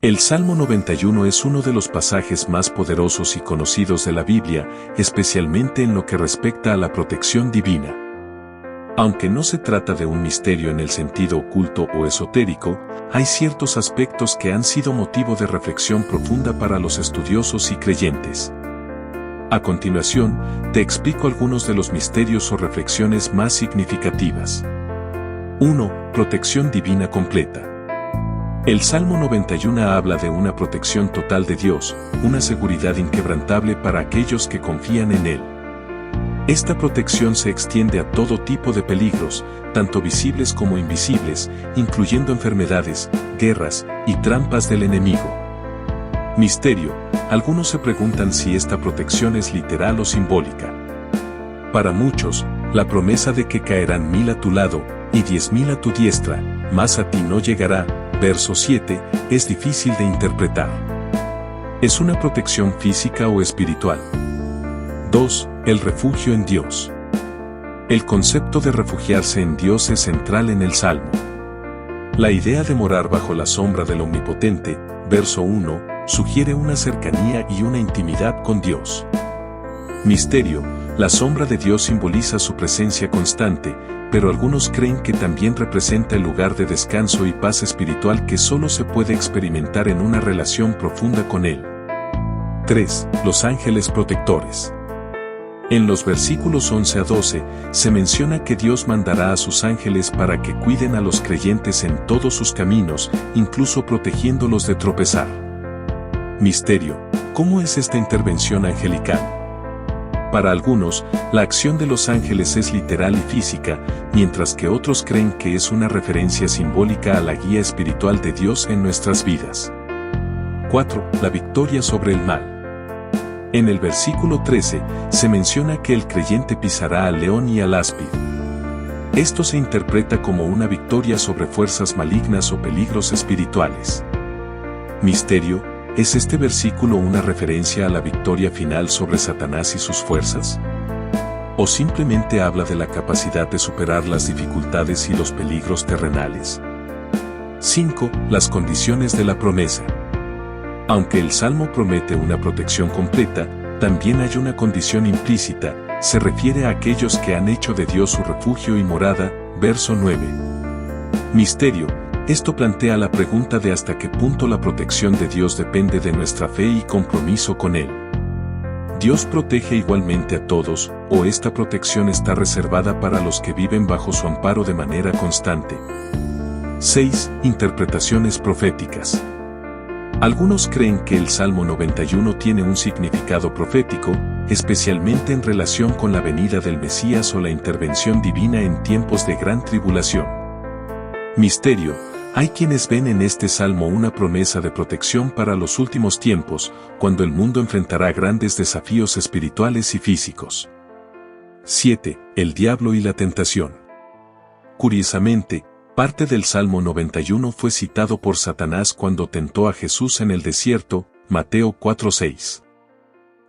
El Salmo 91 es uno de los pasajes más poderosos y conocidos de la Biblia, especialmente en lo que respecta a la protección divina. Aunque no se trata de un misterio en el sentido oculto o esotérico, hay ciertos aspectos que han sido motivo de reflexión profunda para los estudiosos y creyentes. A continuación, te explico algunos de los misterios o reflexiones más significativas. 1. Protección divina completa. El Salmo 91 habla de una protección total de Dios, una seguridad inquebrantable para aquellos que confían en Él. Esta protección se extiende a todo tipo de peligros, tanto visibles como invisibles, incluyendo enfermedades, guerras y trampas del enemigo. Misterio. Algunos se preguntan si esta protección es literal o simbólica. Para muchos, la promesa de que caerán 1000 a tu lado y 10.000 a tu diestra, mas a ti no llegará, verso 7, es difícil de interpretar. ¿Es una protección física o espiritual? 2. El refugio en Dios. El concepto de refugiarse en Dios es central en el Salmo. La idea de morar bajo la sombra del Omnipotente, verso 1, sugiere una cercanía y una intimidad con Dios. Misterio. La sombra de Dios simboliza su presencia constante, pero algunos creen que también representa el lugar de descanso y paz espiritual que solo se puede experimentar en una relación profunda con Él. 3. Los ángeles protectores. En los versículos 11 a 12, se menciona que Dios mandará a sus ángeles para que cuiden a los creyentes en todos sus caminos, incluso protegiéndolos de tropezar. Misterio. ¿Cómo es esta intervención angelical? Para algunos, la acción de los ángeles es literal y física, mientras que otros creen que es una referencia simbólica a la guía espiritual de Dios en nuestras vidas. 4. La victoria sobre el mal. En el versículo 13, se menciona que el creyente pisará al león y al áspid. Esto se interpreta como una victoria sobre fuerzas malignas o peligros espirituales. Misterio. ¿Es este versículo una referencia a la victoria final sobre Satanás y sus fuerzas? ¿O simplemente habla de la capacidad de superar las dificultades y los peligros terrenales? 5. Las condiciones de la promesa. Aunque el Salmo promete una protección completa, también hay una condición implícita, se refiere a aquellos que han hecho de Dios su refugio y morada, verso 9. Misterio. Esto plantea la pregunta de hasta qué punto la protección de Dios depende de nuestra fe y compromiso con Él. ¿Dios protege igualmente a todos, o esta protección está reservada para los que viven bajo su amparo de manera constante? 6. Interpretaciones proféticas. Algunos creen que el Salmo 91 tiene un significado profético, especialmente en relación con la venida del Mesías o la intervención divina en tiempos de gran tribulación. Misterio. Hay quienes ven en este salmo una promesa de protección para los últimos tiempos, cuando el mundo enfrentará grandes desafíos espirituales y físicos. 7. El diablo y la tentación. Curiosamente, parte del Salmo 91 fue citado por Satanás cuando tentó a Jesús en el desierto, Mateo 4:6.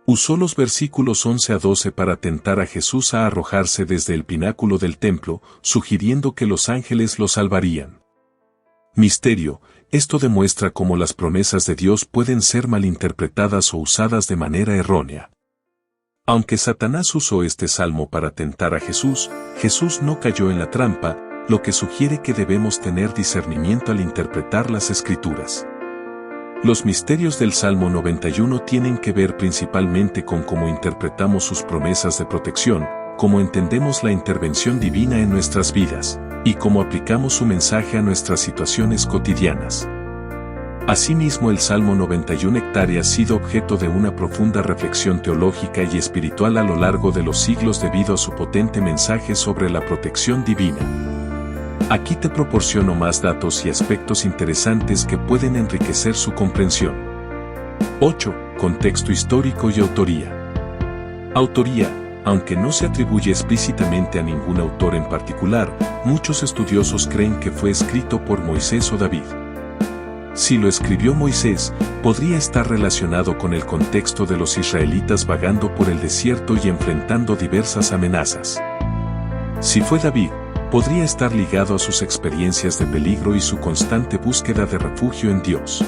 Usó los versículos 11 a 12 para tentar a Jesús a arrojarse desde el pináculo del templo, sugiriendo que los ángeles lo salvarían. Misterio. Esto demuestra cómo las promesas de Dios pueden ser malinterpretadas o usadas de manera errónea. Aunque Satanás usó este salmo para tentar a Jesús, Jesús no cayó en la trampa, lo que sugiere que debemos tener discernimiento al interpretar las Escrituras. Los misterios del Salmo 91 tienen que ver principalmente con cómo interpretamos sus promesas de protección, cómo entendemos la intervención divina en nuestras vidas, y cómo aplicamos su mensaje a nuestras situaciones cotidianas. Asimismo, el Salmo 91 ha sido objeto de una profunda reflexión teológica y espiritual a lo largo de los siglos debido a su potente mensaje sobre la protección divina. Aquí te proporciono más datos y aspectos interesantes que pueden enriquecer su comprensión. 8. Contexto histórico y autoría. Autoría. Aunque no se atribuye explícitamente a ningún autor en particular, muchos estudiosos creen que fue escrito por Moisés o David. Si lo escribió Moisés, podría estar relacionado con el contexto de los israelitas vagando por el desierto y enfrentando diversas amenazas. Si fue David, podría estar ligado a sus experiencias de peligro y su constante búsqueda de refugio en Dios.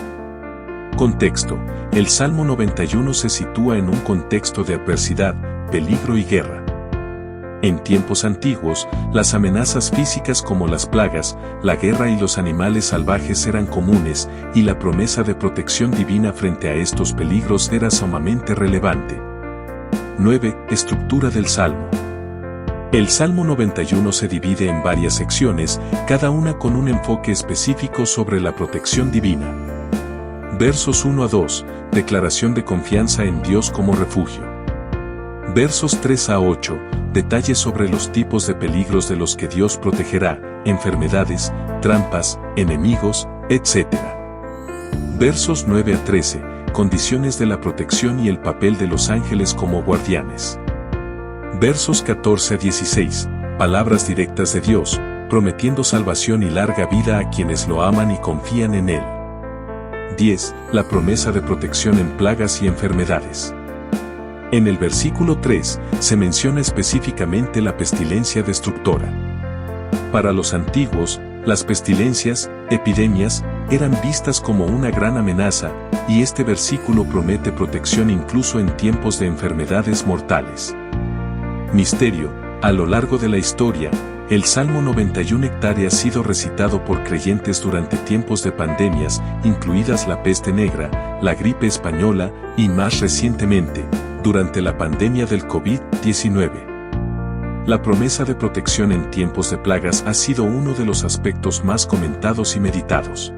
Contexto. El Salmo 91 se sitúa en un contexto de adversidad, peligro y guerra. En tiempos antiguos, las amenazas físicas como las plagas, la guerra y los animales salvajes eran comunes, y la promesa de protección divina frente a estos peligros era sumamente relevante. 9. Estructura del Salmo. El Salmo 91 se divide en varias secciones, cada una con un enfoque específico sobre la protección divina. Versos 1 a 2, declaración de confianza en Dios como refugio. Versos 3 a 8, detalles sobre los tipos de peligros de los que Dios protegerá, enfermedades, trampas, enemigos, etc. Versos 9 a 13, condiciones de la protección y el papel de los ángeles como guardianes. Versos 14 a 16, palabras directas de Dios, prometiendo salvación y larga vida a quienes lo aman y confían en Él. 10. La promesa de protección en plagas y enfermedades. En el versículo 3, se menciona específicamente la pestilencia destructora. Para los antiguos, las pestilencias, epidemias, eran vistas como una gran amenaza, y este versículo promete protección incluso en tiempos de enfermedades mortales. Misterio. A lo largo de la historia, el Salmo 91 ha sido recitado por creyentes durante tiempos de pandemias, incluidas la peste negra, la gripe española, y más recientemente, durante la pandemia del COVID-19. La promesa de protección en tiempos de plagas ha sido uno de los aspectos más comentados y meditados.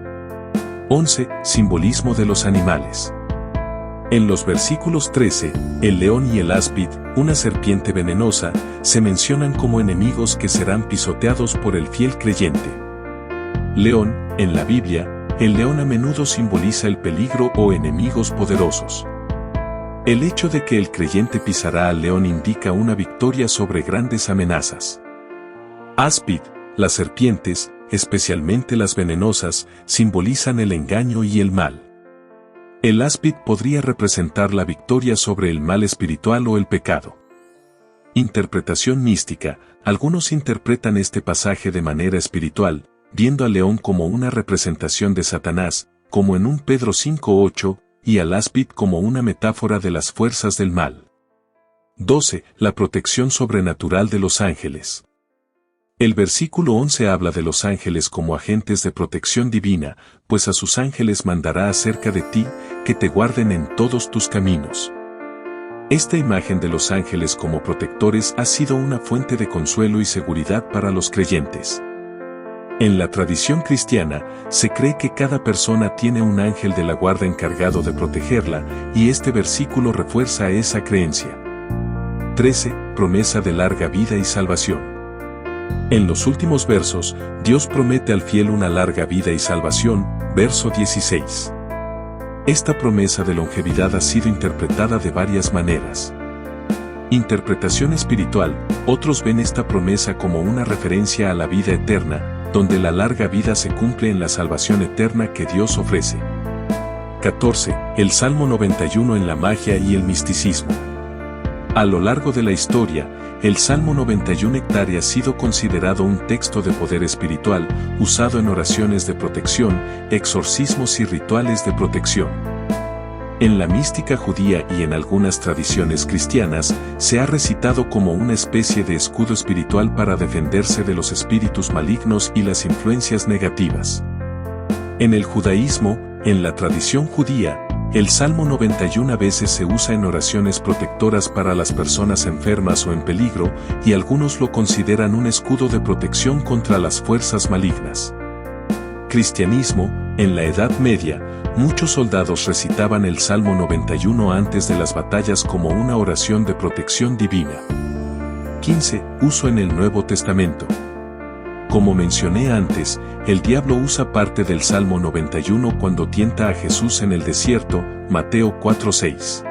11. Simbolismo de los animales. En los versículos 13, el león y el áspid, una serpiente venenosa, se mencionan como enemigos que serán pisoteados por el fiel creyente. León, en la Biblia, el león a menudo simboliza el peligro o enemigos poderosos. El hecho de que el creyente pisará al león indica una victoria sobre grandes amenazas. Áspid, las serpientes, especialmente las venenosas, simbolizan el engaño y el mal. El áspid podría representar la victoria sobre el mal espiritual o el pecado. Interpretación mística. Algunos interpretan este pasaje de manera espiritual, viendo al león como una representación de Satanás, como en 1 Pedro 5:8, y al áspid como una metáfora de las fuerzas del mal. 12. La protección sobrenatural de los ángeles. El versículo 11 habla de los ángeles como agentes de protección divina, pues a sus ángeles mandará acerca de ti, que te guarden en todos tus caminos. Esta imagen de los ángeles como protectores ha sido una fuente de consuelo y seguridad para los creyentes. En la tradición cristiana, se cree que cada persona tiene un ángel de la guarda encargado de protegerla, y este versículo refuerza esa creencia. 13. Promesa de larga vida y salvación. En los últimos versos, Dios promete al fiel una larga vida y salvación, verso 16. Esta promesa de longevidad ha sido interpretada de varias maneras. Interpretación espiritual. Otros ven esta promesa como una referencia a la vida eterna, donde la larga vida se cumple en la salvación eterna que Dios ofrece. 14. El Salmo 91 en la magia y el misticismo. A lo largo de la historia, el Salmo 91 ha sido considerado un texto de poder espiritual, usado en oraciones de protección, exorcismos y rituales de protección. En la mística judía y en algunas tradiciones cristianas, se ha recitado como una especie de escudo espiritual para defenderse de los espíritus malignos y las influencias negativas. En el judaísmo, en la tradición judía, el Salmo 91 a veces se usa en oraciones protectoras para las personas enfermas o en peligro, y algunos lo consideran un escudo de protección contra las fuerzas malignas. Cristianismo. En la Edad Media, muchos soldados recitaban el Salmo 91 antes de las batallas como una oración de protección divina. 15. Uso en el Nuevo Testamento. Como mencioné antes, el diablo usa parte del Salmo 91 cuando tienta a Jesús en el desierto, Mateo 4:6.